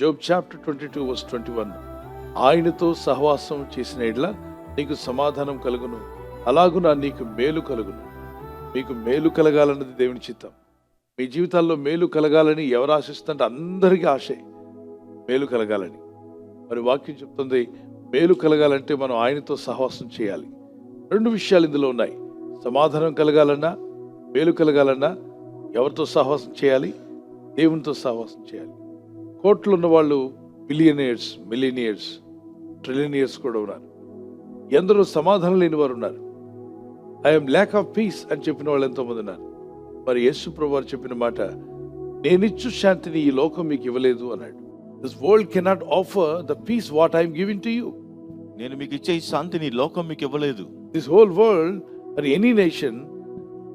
Job chapter 22:21 ఆయనతో సహవాసం చేసిన ఎడ్ల నీకు సమాధానం కలుగును, అలాగున నీకు మేలు కలుగును. మీకు మేలు కలగాలన్నది దేవుని చిత్తం. మీ జీవితాల్లో మేలు కలగాలని ఎవరు ఆశిస్తుంటే అందరికీ ఆశే మేలు కలగాలని. మరి వాక్యం చెప్తుంది, మేలు కలగాలంటే మనం ఆయనతో సహవాసం చేయాలి. రెండు విషయాలు ఇందులో ఉన్నాయి. సమాధానం కలగాలన్నా, మేలు కలగాలన్నా ఎవరితో సహవాసం చేయాలి? దేవునితో సహవాసం చేయాలి. కోట్లు ఉన్న వాళ్ళు బిలియనియర్స్, మిలియనియర్స్, ట్రిలియనియర్స్ కూడా ఉన్నారు. ఎందరో సమాధానం లేని వారు ఉన్నారు. ఐఎమ్ ల్యాక్ ఆఫ్ పీస్ అని చెప్పిన వాళ్ళు ఎంతోమంది ఉన్నారు. మరి యేసు ప్రభువు వారు చెప్పిన మాట, నేనిచ్చు శాంతిని ఈ లోకం మీకు ఇవ్వలేదు అన్నాడు. This world cannot offer the peace what I'm giving to you. నేను మీకు ఇచ్చే ఈ శాంతిని లోకం మీకు ఇవ్వలేదు. This whole world or any nation,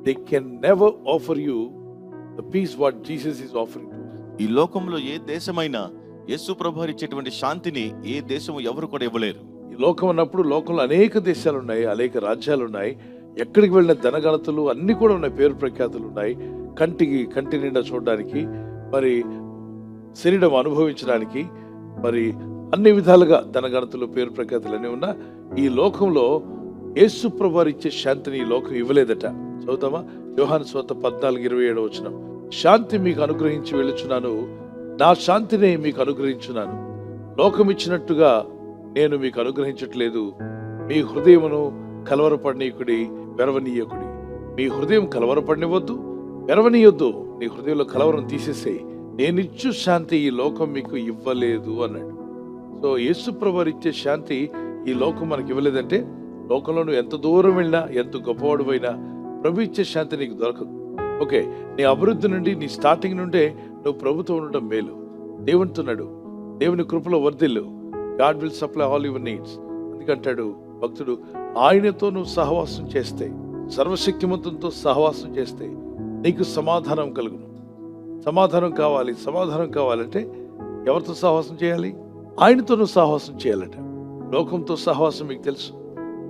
they can never offer you the peace what Jesus is offering to us. ఈ లోకంలో ఏ దేశమైనా యేసు ప్రభువు ఇచ్చేటువంటి శాంతిని ఏ దేశము ఎవరు కూడా ఇవ్వలేరు. ఈ లోకం అన్నప్పుడు లోకంలో అనేక దేశాలు ఉన్నాయి, అనేక రాజ్యాలు ఉన్నాయి. ఎక్కడికి వెళ్ళిన ధనగణతలు అన్ని కూడా ఉన్నాయి, పేరు ప్రఖ్యాతులు ఉన్నాయి. కంటి నిండా చూడడానికి, మరి శరీరం అనుభవించడానికి, మరి అన్ని విధాలుగా ధనగణతలు పేరు ప్రఖ్యాతులు అన్నీ ఉన్నా ఈ లోకంలో యేసు ప్రభువు ఇచ్చే శాంతిని ఈ లోకం ఇవ్వలేదట. చదువుతామా? యోహాను సువార్త 14:27 శాంతి మీకు అనుగ్రహించి వెళ్ళుచున్నాను, నా శాంతిని మీకు అనుగ్రహించున్నాను. లోకం ఇచ్చినట్టుగా నేను మీకు అనుగ్రహించట్లేదు. మీ హృదయమును కలవరపడనీయకుడి, వెరవనీయకుడి. మీ హృదయం కలవరపడనివద్దు, వెరవనీయొద్దు. నీ హృదయంలో కలవరం తీసేసేయి. నేనిచ్చు శాంతి ఈ లోకం మీకు ఇవ్వలేదు అన్నాడు. సో యేసు ప్రభువు ఇచ్చే శాంతి ఈ లోకం మనకి ఇవ్వలేదంటే, లోకంలో నువ్వు ఎంత దూరం వెళ్ళినా, ఎంత గొప్పవాడువైనా ప్రభు ఇచ్చే శాంతి నీకు దొరకదు. ఓకే, నీ అభివృద్ధి నుండి, నీ స్టార్టింగ్ నుండే నువ్వు ప్రభుతో ఉండటం మేలు. దేవునితో నడు, దేవుని కృపలో వర్ధిల్లు. God will supply all your needs. అందుకంటాడు భక్తుడు, ఆయనతో నువ్వు సహవాసం చేస్తే, సర్వశక్తిమంతునితో సహవాసం చేస్తే నీకు సమాధానం కలుగును. సమాధానం కావాలంటే ఎవరితో సహవాసం చేయాలి? ఆయనతో నువ్వు సహవాసం చేయాలట. లోకంతో సహవాసం మీకు తెలుసు,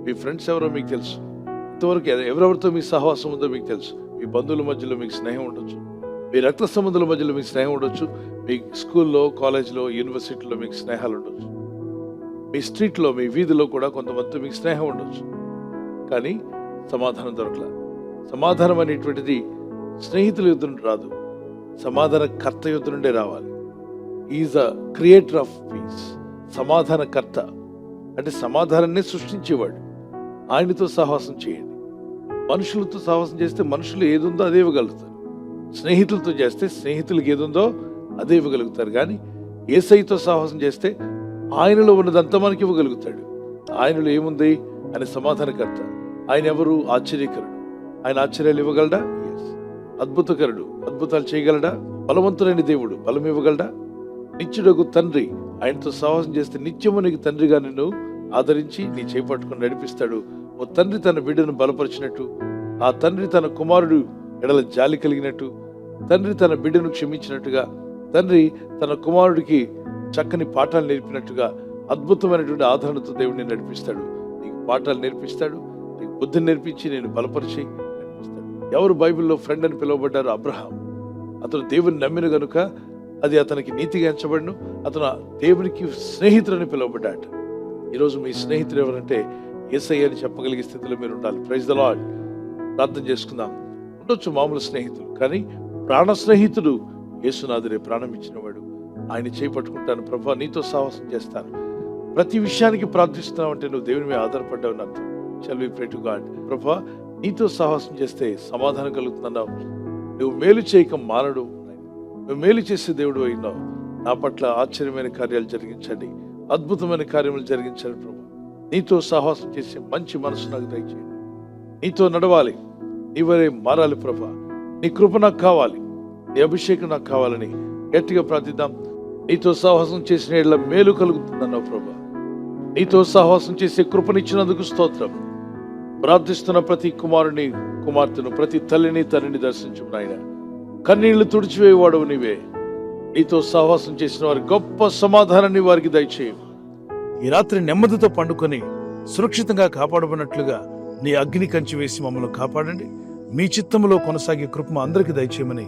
మీ ఫ్రెండ్స్ ఎవరో మీకు తెలుసు, ఇంతవరకు ఎవరెవరితో మీ సహవాసం ఉందో మీకు తెలుసు. మీ బంధువుల మధ్యలో మీకు స్నేహం ఉండొచ్చు, మీ రక్త సంబంధుల మధ్యలో మీకు స్నేహం ఉండొచ్చు, మీ స్కూల్లో, కాలేజ్లో, యూనివర్సిటీలో మీకు స్నేహాలు ఉండొచ్చు, మీ స్ట్రీట్లో, మీ వీధిలో కూడా కొంతమంది మీకు స్నేహం ఉండొచ్చు. కానీ సమాధానం దొరకల. సమాధానం అనేటువంటిది స్నేహితుల యుద్ధ నుండి రాదు, సమాధాన కర్త యుద్ధ నుండే రావాలి. Is a creator of piece. సమాధాన కర్త అంటే సమాధానాన్ని సృష్టించేవాడు. ఆయనతో సహవాసం చేయండి. మనుషులతో సహవాసం చేస్తే మనుషులు ఏదుందో అదే ఇవ్వగలుగుతారు. స్నేహితులతో చేస్తే స్నేహితులకు ఏదుందో అదే ఇవ్వగలుగుతారు. కానీ యేసయ్యతో సహవాసం చేస్తే ఆయనలో ఉన్నదంతా మనకి ఇవ్వగలుగుతాడు. ఆయనలో ఏముంది? ఆయన సమాధానకర్త. ఆయన ఎవరు? ఆశ్చర్యకరుడు. ఆయన ఆశ్చర్యాలు ఇవ్వగలడా? ఎస్. అద్భుతకరుడు, అద్భుతాలు చేయగలడా? బలవంతుడైన దేవుడు, బలం ఇవ్వగలడా? నిత్యుడగు తండ్రి. ఆయనతో సహవాసం చేస్తే నిత్యము నీకు తండ్రిగా నిన్ను ఆదరించి నీ చేపట్టుకుని నడిపిస్తాడు. ఓ తండ్రి తన బిడ్డను బలపరిచినట్టు, ఆ తండ్రి తన కుమారుడు ఎడల జాలి కలిగినట్టు, తండ్రి తన బిడ్డను క్షమించినట్టుగా, తండ్రి తన కుమారుడికి చక్కని పాఠాలు నేర్పినట్టుగా అద్భుతమైనటువంటి ఆదరణతో దేవుడిని నడిపిస్తాడు. నీకు పాఠాలు నేర్పిస్తాడు, నీకు బుద్ధిని నేర్పించి నేను బలపరిచి నడిపిస్తాడు. ఎవరు బైబిల్లో ఫ్రెండ్ అని పిలువబడ్డారు? అబ్రహాం. అతను దేవుని నమ్మిన గనుక అది అతనికి నీతిగా ఎంచబడును. అతను దేవునికి స్నేహితుడని పిలువబడ్డాడు. ఈరోజు మీ స్నేహితుడు ఎవరంటే యేసయ్య అని చెప్పగలిగే స్థితిలో మీరు ఉండాలి. Praise the lord. ప్రార్థన చేసుకుందాం. ఉండొచ్చు మామూలు స్నేహితులు, కానీ ప్రాణ స్నేహితుడు యేసునాథుడే. ప్రాణం ఇచ్చినవాడు. ఆయన చేపట్టుకుంటాను, ప్రభా నీతో సహవాసం చేస్తాను. ప్రతి విషయానికి ప్రార్థిస్తున్నావు అంటే నువ్వు దేవుని మీద ఆధారపడ్డావు అని అర్థం. Shall we pray to God. ప్రభా నీతో సహవాసం చేస్తే సమాధానం కలుగుతున్నావు. నువ్వు మేలు చేయక మానడు, నువ్వు మేలు చేసే దేవుడు అయినావు. నా పట్ల ఆశ్చర్యమైన కార్యాలు జరిగించండి, అద్భుతమైన కార్యములు జరిగించండి ప్రభు. నీతో సహవాసం చేసే మంచి మనసు నాకు దయచేయండి. నీతో నడవాలి, నీవరే మారాలి ప్రభా. నీ కృప నాకు కావాలి, నీ అభిషేకం నాకు కావాలని గట్టిగా ప్రార్థిద్దాం. నీతో సహవాసం చేసిన ఎడల మేలు కలుగుతుందన్నావు ప్రభా. నీతో సహవాసం చేసే కృపనిచ్చినందుకు స్తోత్రం. ప్రార్థిస్తున్న ప్రతి కుమారుని, కుమార్తెను, ప్రతి తల్లిని, తండ్రిని దర్శించు నాయన. కన్నీళ్లు తుడిచివేవాడవు నీవే. నీతో సహవాసం చేసిన వారి గొప్ప సమాధానాన్ని వారికి దయచేయు. ఈ రాత్రి నెమ్మదితో పండుకొని సురక్షితంగా కాపాడబడినట్లుగా నీ అగ్ని కంచి వేసి మమ్మల్ని కాపాడండి. మీ చిత్తములో కొనసాగే కృప అందరికీ దయచేయమని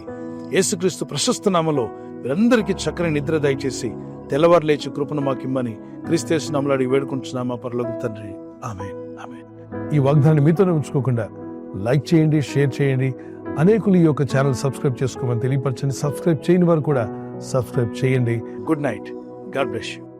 యేసుక్రీస్తు ప్రశస్త నామములో వీరందరికీ చక్కని నిద్ర దయచేసి తెల్లవారు లేచి కృపను మాకు ఇమ్మని క్రీస్తు నామములో అడిగి వేడుకుంటున్నాం మా పరలోకపు తండ్రి. ఆమేన్. ఆమేన్. ఈ వాగ్దానాన్ని మీతోనే ఉంచుకోకుండా లైక్ చేయండి, షేర్ చేయండి. అనేకులు ఈ యొక్క ఛానల్ సబ్స్క్రైబ్ చేసుకోమని తెలియపరచండి. సబ్స్క్రైబ్ చేయని వారు కూడా సబ్స్క్రైబ్ చేయండి. Good night. God bless you.